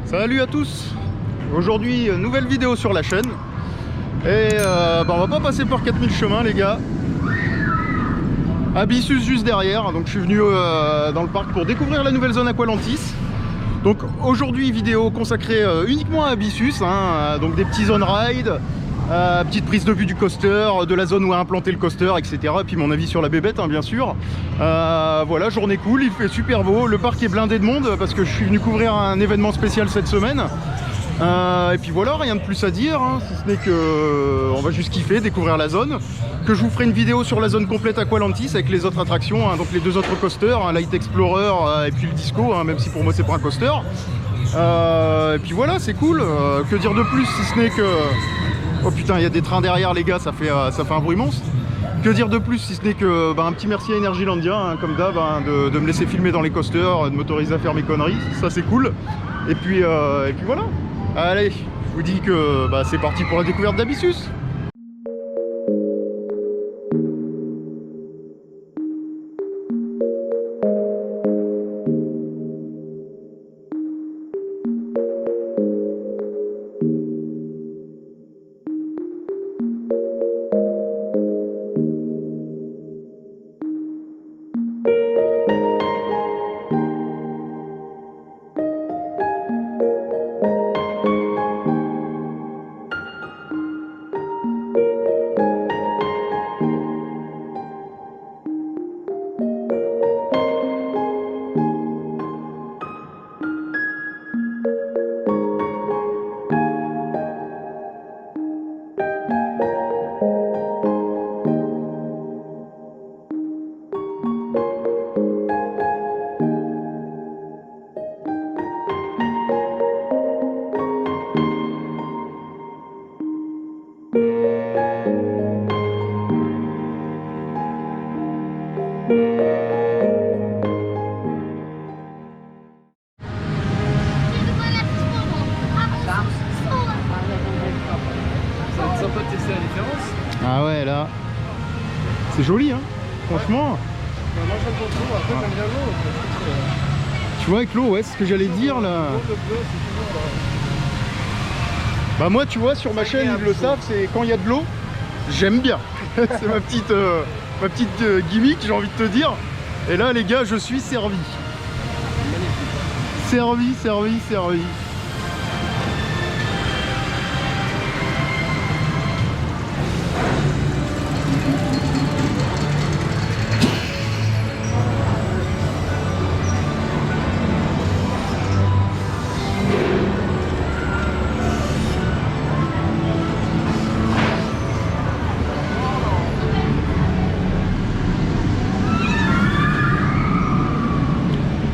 Salut à tous. Aujourd'hui, nouvelle vidéo sur la chaîne. Et on va pas passer par 4000 chemins les gars. Abyssus juste derrière. Donc je suis venu dans le parc pour découvrir la nouvelle zone Aqualantis. Donc aujourd'hui vidéo consacrée uniquement à Abyssus, hein, donc des petits zone ride, petite prise de vue du coaster, de la zone où a implanté le coaster, etc. Et puis mon avis sur la bébête, hein, bien sûr. Voilà, journée cool, il fait super beau, le parc est blindé de monde parce que je suis venu couvrir un événement spécial cette semaine. Et puis voilà, rien de plus à dire, hein, si ce n'est que on va juste kiffer, découvrir la zone. Que je vous ferai une vidéo sur la zone complète Aqualantis avec les autres attractions, hein, donc les deux autres coasters, hein, Light Explorer et puis le Disco, hein, même si pour moi c'est pas un coaster. Et puis voilà, c'est cool. Que dire de plus si ce n'est que... Oh putain, il y a des trains derrière les gars, ça fait un bruit monstre. Que dire de plus si ce n'est que un petit merci à Energylandia, hein, comme d'hab, hein, de me laisser filmer dans les coasters, de m'autoriser à faire mes conneries, ça c'est cool. Et puis voilà. Allez, je vous dis que c'est parti pour la découverte d'Abyssus. Ah ouais, là, c'est joli, hein, franchement. Moi j'aime beaucoup, après j'aime bien l'eau. Tu vois, avec l'eau, ouais, c'est ce que j'allais dire là. Bah moi, tu vois, sur ma chaîne, ils le savent, c'est quand il y a de l'eau, j'aime bien. C'est ma petite gimmick, j'ai envie de te dire. Et là, les gars, je suis servi. Servi.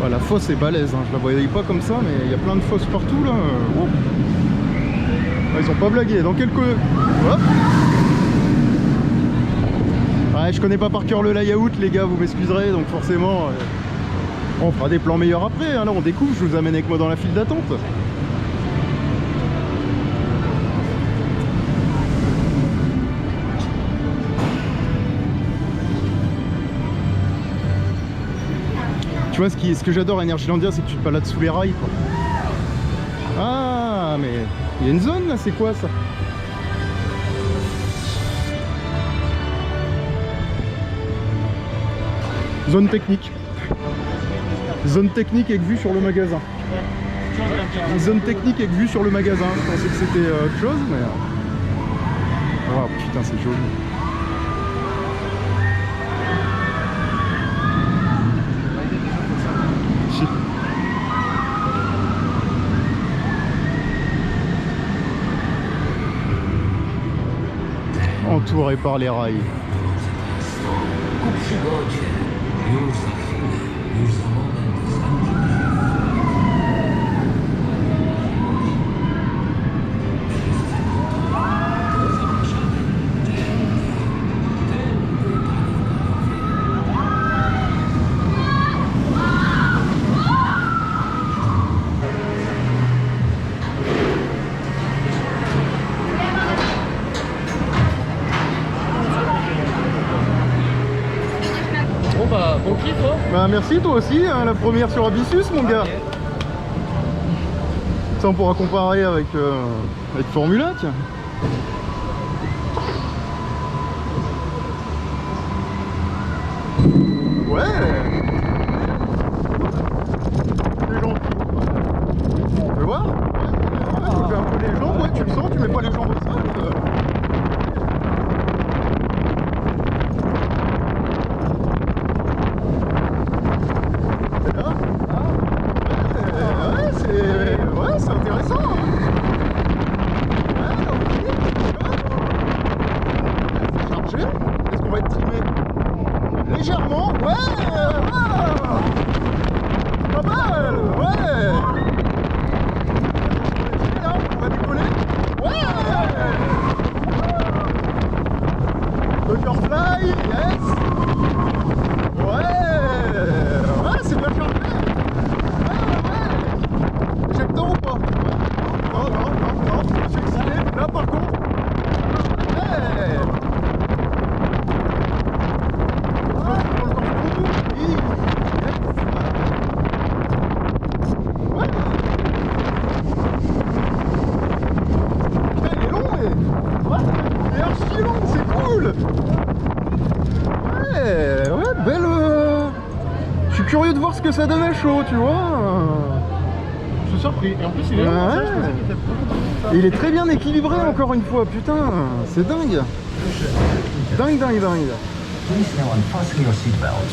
La fosse est balèze, hein. Je la voyais pas comme ça, mais il y a plein de fosses partout là. Wow. Ah, ils ont pas blagué. Dans quelques... Hop. Ouais, je connais pas par cœur le layout, les gars, vous m'excuserez, donc forcément on fera des plans meilleurs après, hein. Là on découvre, je vous amène avec moi dans la file d'attente. Tu vois, ce que j'adore à Energylandia, c'est que tu te balades sous les rails, quoi. Ah, mais il y a une zone là, c'est quoi ça? Zone technique. Zone technique avec vue sur le magasin. Zone technique avec vue sur le magasin. Je pensais que c'était autre chose, mais... Oh putain, c'est joli. Entouré par les rails. Bon kiff, hein. Bah merci toi aussi, hein, la première sur Abyssus mon gars. Ça on pourra comparer avec Formula tiens. Ouais. Les gens. Tu veux voir? Ouais, tu fais un peu les jambes, ouais, tu le sens, tu mets pas les jambes au sol. Ouais, c'est intéressant. Chargé. Est-ce qu'on va être trimé? Légèrement. Ouais. Pas mal. Ouais. On va décoller. Ouais. Butterfly. Yes. Ouais, c'est bien chargé. Éjecteur ou pas? Non, je suis excité. Là par contre. Ouais. Putain, il est long mais. Ouais, il est archi long, c'est cool. Ouais, belle. Je suis curieux de voir ce que ça donne à chaud, tu vois. Je suis surpris. Et en plus, il est long. Ouais. Ça, je pensais qu'il était beaucoup plus long. Et il est très bien équilibré encore une fois, putain, c'est dingue. Dingue. Please now unfasten your seatbelt.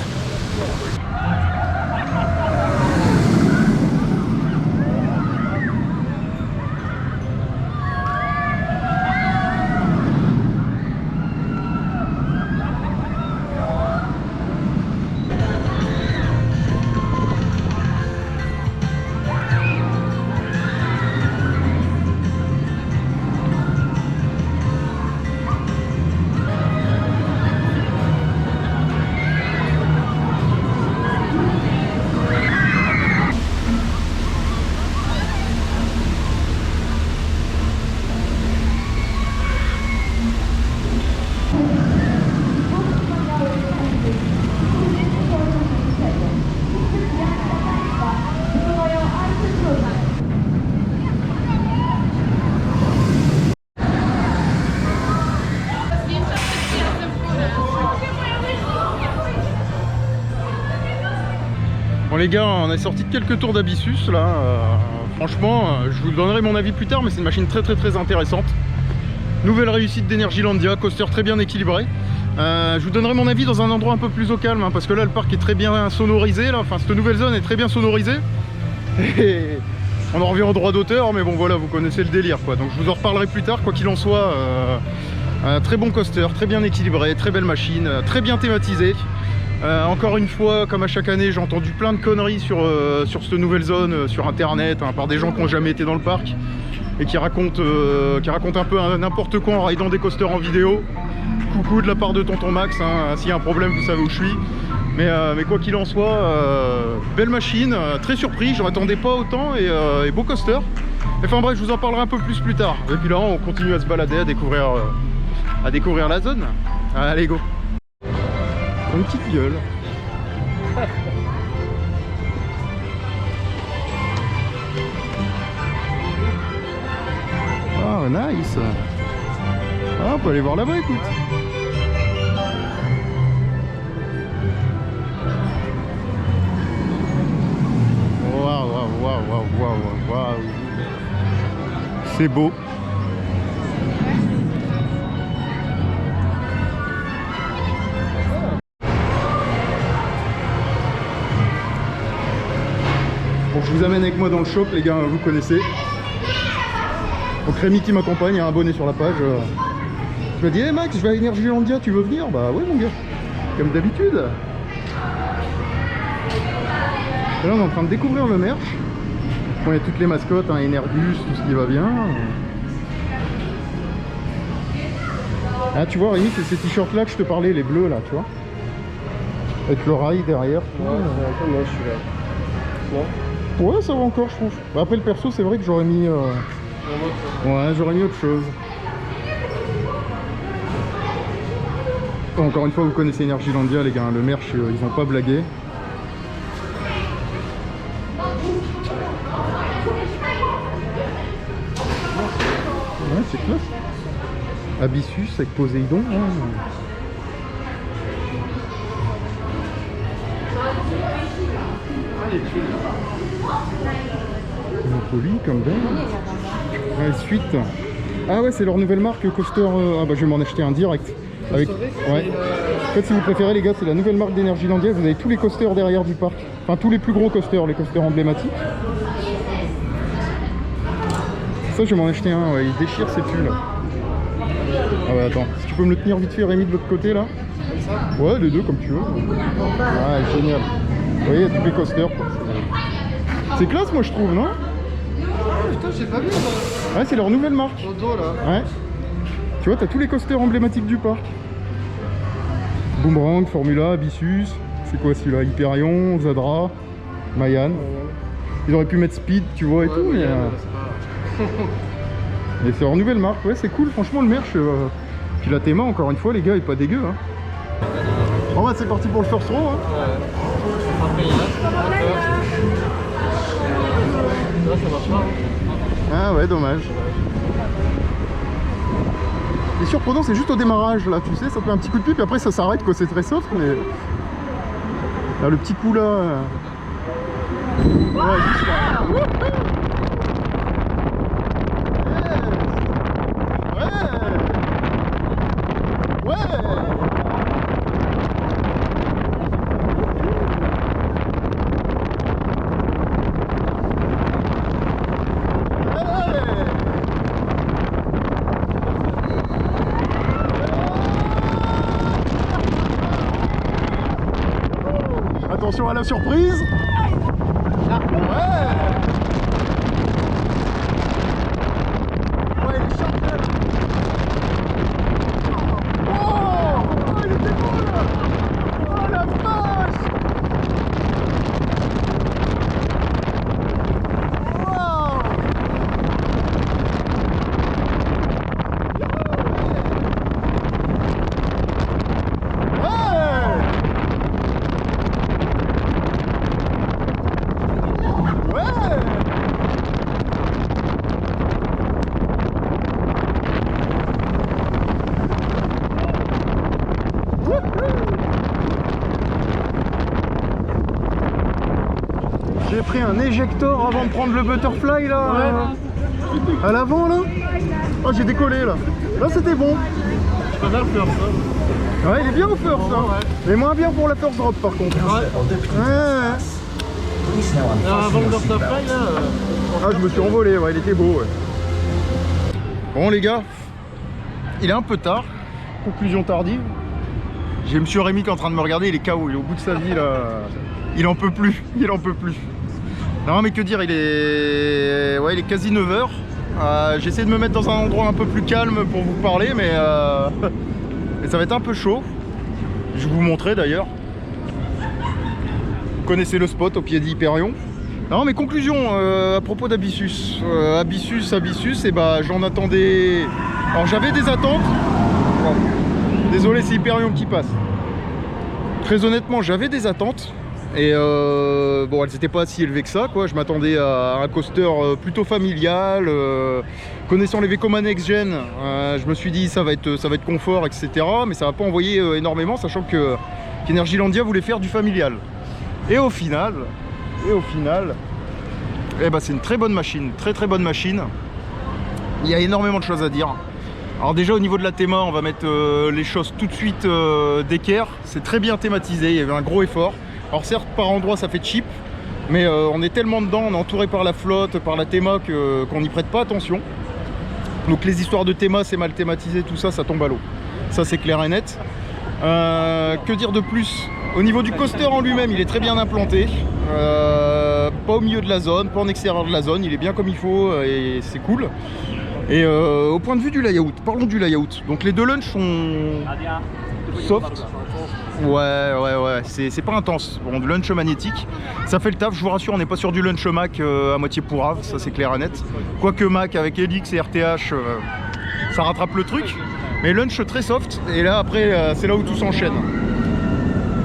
Bon les gars, on est sorti de quelques tours d'Abyssus là. Franchement, je vous donnerai mon avis plus tard, mais c'est une machine très intéressante. Nouvelle réussite d'Energylandia, coaster très bien équilibré. Je vous donnerai mon avis dans un endroit un peu plus au calme, hein, parce que là le parc est très bien sonorisé, là. Enfin cette nouvelle zone est très bien sonorisée. Et on en revient au droit d'auteur, mais bon voilà, vous connaissez le délire quoi. Donc je vous en reparlerai plus tard, quoi qu'il en soit. Très bon coaster, très bien équilibré, très belle machine, très bien thématisée. Encore une fois, comme à chaque année, j'ai entendu plein de conneries sur cette nouvelle zone, sur internet, hein, par des gens qui n'ont jamais été dans le parc et qui racontent un peu n'importe quoi en ridant des coasters en vidéo. Coucou de la part de Tonton Max, hein, s'il y a un problème, vous savez où je suis. Mais quoi qu'il en soit, belle machine, très surpris, j'en attendais pas autant et beau coaster. Enfin bref, je vous en parlerai un peu plus tard. Et puis là, on continue à se balader, à découvrir la zone. Allez, go! Une petite gueule. Oh nice. Ah, on peut aller voir là-bas, écoute. Waouh. C'est beau. Bon, je vous amène avec moi dans le shop, les gars, vous connaissez. Donc Rémi qui m'accompagne, un abonné sur la page. Je me dis, hey Max, je vais à Energylandia, tu veux venir? Bah ouais mon gars, comme d'habitude. Et là on est en train de découvrir le merch. Bon, il y a toutes les mascottes, hein, Energus, tout ce qui va bien. Ah tu vois Rémi, c'est ces t-shirts là que je te parlais, les bleus là, tu vois. Avec le rail derrière. Ouais, c'est un peu moche celui-là. Non? Ouais, ça va encore, je trouve. Bah, après le perso, c'est vrai que j'aurais mis... Ouais, j'aurais mis autre chose. Bon, encore une fois, vous connaissez Energylandia, les gars. Le merch, ils ont pas blagué. c'est classe. Abyssus avec Poséidon. Hein. Monopoly comme d'hab. Suite. Ah ouais, c'est leur nouvelle marque coaster. Ah bah je vais m'en acheter un direct. Avec... Ouais. En fait, si vous préférez les gars, c'est la nouvelle marque d'Energylandia. Vous avez tous les coasters derrière du parc. Enfin tous les plus gros coasters, les coasters emblématiques. Ça je vais m'en acheter un, ouais. Il déchire ses pulls. Ah ouais, attends, si tu peux me le tenir vite fait Rémi de l'autre côté là. Ouais, les deux comme tu veux. Ah génial. Vous voyez, tous les coasters quoi. C'est classe moi je trouve, non? Putain, j'ai pas vu ça. Ouais, c'est leur nouvelle marque. Au dos là. Ouais. Tu vois, t'as tous les coasters emblématiques du parc. Boomerang, Formula, Abyssus. C'est quoi celui-là? Hyperion, Zadra, Mayan. Ils auraient pu mettre Speed, tu vois, et tout, mais... Et c'est leur nouvelle marque, ouais, c'est cool. Franchement, le merch... Puis la théma, encore une fois, les gars, est pas dégueu. Hein. Bon, bah, c'est parti pour le first row. Hein. Là, ça marche pas. Ah ouais, dommage. Et surprenant, c'est juste au démarrage là, tu sais, ça fait un petit coup de pied, puis après ça s'arrête quoi, c'est très soft, mais là le petit coup là. Ouais, juste là. Ouais. Attention à la surprise. Ouais, il est champion. Oh, il était beau là. Oh la vache. Wow. J'ai pris un éjector avant de prendre le butterfly là, à l'avant là. Oh, j'ai décollé là. Là c'était bon. Je préfère le faire ça. Ouais, il est bien au first hein. Ouais. Mais moins bien pour la first drop par contre. Or depuis. Ouais. Please now Avant unfasten le your butterfly seatbelt. là. Ah, je me suis envolé, ouais, il était beau. Ouais. Bon les gars, il est un peu tard. Conclusion tardive. J'ai monsieur Rémi qui est en train de me regarder, il est KO, il est au bout de sa vie là. Il en peut plus, il en peut plus. Non mais que dire, il est quasi 9h. J'essaie de me mettre dans un endroit un peu plus calme pour vous parler, mais ça va être un peu chaud. Je vais vous montrer d'ailleurs. Vous connaissez le spot au pied d'Hyperion. Non mais conclusion à propos d'Abyssus. Abyssus, et bah j'en attendais... Alors j'avais des attentes. Désolé, c'est Hyperion qui passe. Très honnêtement, j'avais des attentes. Et bon, elles n'étaient pas si élevées que ça, quoi. Je m'attendais à un coaster plutôt familial. Connaissant les Vekoma Next Gen, je me suis dit ça va être confort, etc. Mais ça va pas envoyer énormément, sachant que qu'Energylandia voulait faire du familial. Et au final, eh ben, c'est une très bonne machine, très bonne machine. Il y a énormément de choses à dire. Alors déjà au niveau de la théma, on va mettre les choses tout de suite d'équerre. C'est très bien thématisé, il y avait un gros effort. Alors certes par endroits ça fait cheap, mais on est tellement dedans, on est entouré par la flotte, par la théma qu'on n'y prête pas attention. Donc les histoires de théma, c'est mal thématisé, tout ça, ça tombe à l'eau. Ça c'est clair et net. Que dire de plus? Au niveau du coaster en lui-même, il est très bien implanté. Pas au milieu de la zone, pas en extérieur de la zone, il est bien comme il faut et c'est cool. Et au point de vue du layout, parlons du layout. Donc les deux lunchs sont soft. Ouais, c'est pas intense. Bon, du lunch magnétique, ça fait le taf, je vous rassure, on n'est pas sur du lunch Mac à moitié pourrave, ça c'est clair et net. Quoique Mac avec Helix et RTH, ça rattrape le truc. Mais lunch très soft, et là après, c'est là où tout s'enchaîne.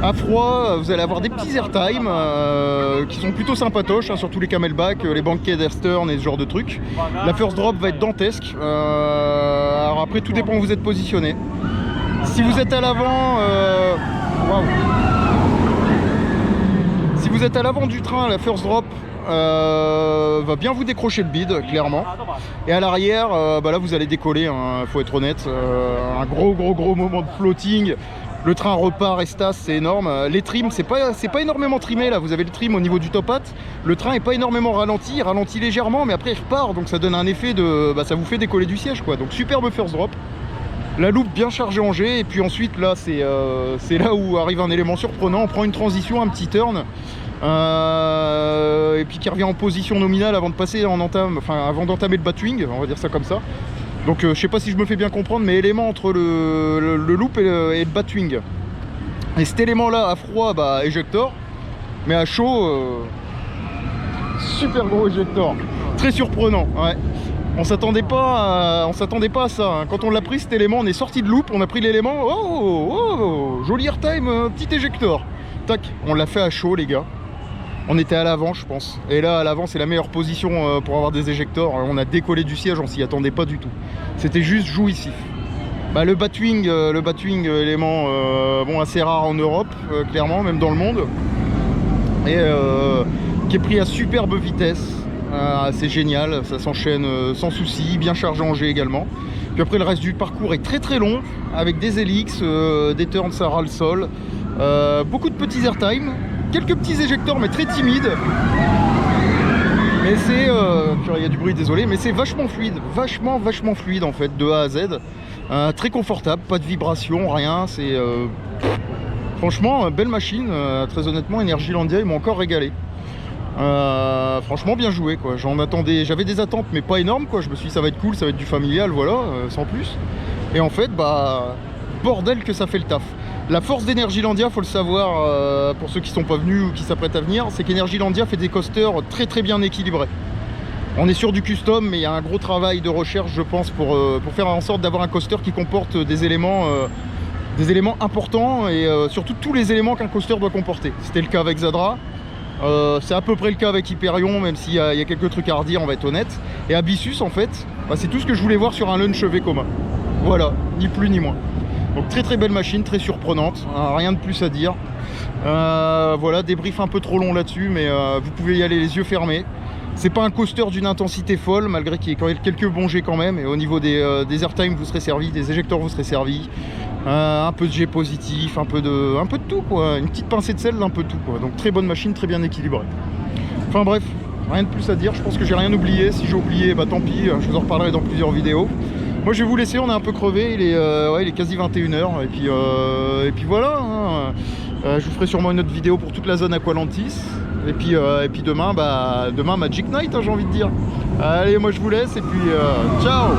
À froid, vous allez avoir des petits airtime qui sont plutôt sympatoches, hein, surtout les camelback, les banquets d'Eastern et ce genre de trucs. La first drop va être dantesque. Alors après, tout dépend où vous êtes positionné. Si vous êtes à l'avant, si vous êtes à l'avant du train, la first drop va bien vous décrocher le bide, clairement. Et à l'arrière, là vous allez décoller, hein, faut être honnête. Un gros moment de floating. Le train repart et stasse, c'est énorme. Les trims, c'est pas énormément trimé là. Vous avez le trim au niveau du top hat. Le train est pas énormément ralenti, il ralentit légèrement, mais après il repart, donc ça donne un effet de, ça vous fait décoller du siège, quoi. Donc superbe first drop. La loupe bien chargée en G, et puis ensuite là c'est là où arrive un élément surprenant. On prend une transition, un petit turn, et puis qui revient en position nominale avant de passer en entame, enfin avant d'entamer le batwing, on va dire ça comme ça. Donc je sais pas si je me fais bien comprendre, mais élément entre le loop et le batwing. Et cet élément là à froid, éjector, mais à chaud, super gros éjector, très surprenant, ouais. On s'attendait pas à ça, hein. Quand on l'a pris cet élément, on est sorti de loop, on a pris l'élément, oh, joli airtime, petit éjector. Tac, on l'a fait à chaud les gars. On était à l'avant je pense. Et là à l'avant c'est la meilleure position pour avoir des éjectors. On a décollé du siège, on s'y attendait pas du tout. C'était juste jouissif. Le batwing élément assez rare en Europe, clairement, même dans le monde. Et qui est pris à superbe vitesse. C'est génial, ça s'enchaîne sans souci, bien chargé en G également. Puis après le reste du parcours est très long, avec des hélix, des turns à ras le sol, beaucoup de petits airtime, quelques petits éjecteurs mais très timides. Mais c'est, il y a du bruit, désolé, mais c'est vachement fluide, vachement fluide en fait, de A à Z. Très confortable, pas de vibration, rien, c'est franchement belle machine, très honnêtement Energylandia ils m'ont encore régalé. Franchement bien joué quoi, j'avais des attentes mais pas énormes quoi, je me suis dit ça va être cool, ça va être du familial, voilà, sans plus. Et en fait bordel que ça fait le taf. La force d'Energylandia, faut le savoir pour ceux qui sont pas venus ou qui s'apprêtent à venir, c'est qu'Energylandia fait des coasters très bien équilibrés. On est sur du custom mais il y a un gros travail de recherche je pense pour faire en sorte d'avoir un coaster qui comporte des éléments importants et surtout tous les éléments qu'un coaster doit comporter. C'était le cas avec Zadra. C'est à peu près le cas avec Hyperion, même s'il y a quelques trucs à redire, on va être honnête. Et Abyssus, en fait, c'est tout ce que je voulais voir sur un lunch Vekoma. Voilà, ni plus ni moins. Donc très belle machine, très surprenante, hein, rien de plus à dire. Voilà, débrief un peu trop long là-dessus, mais vous pouvez y aller les yeux fermés. C'est pas un coaster d'une intensité folle, malgré qu'il y ait quelques bons jets quand même. Et au niveau des airtime, vous serez servi, des éjecteurs, vous serez servi. Un peu de jet positif, un peu de tout quoi, une petite pincée de sel d'un peu de tout quoi. Donc très bonne machine, très bien équilibrée. Enfin bref, rien de plus à dire, je pense que j'ai rien oublié. Si j'ai oublié, tant pis, je vous en reparlerai dans plusieurs vidéos. Moi je vais vous laisser, on est un peu crevé, il est quasi 21h et puis voilà, hein. Je vous ferai sûrement une autre vidéo pour toute la zone Aqualantis. Et puis demain, demain Magic Night, hein, j'ai envie de dire. Allez, moi je vous laisse et puis ciao.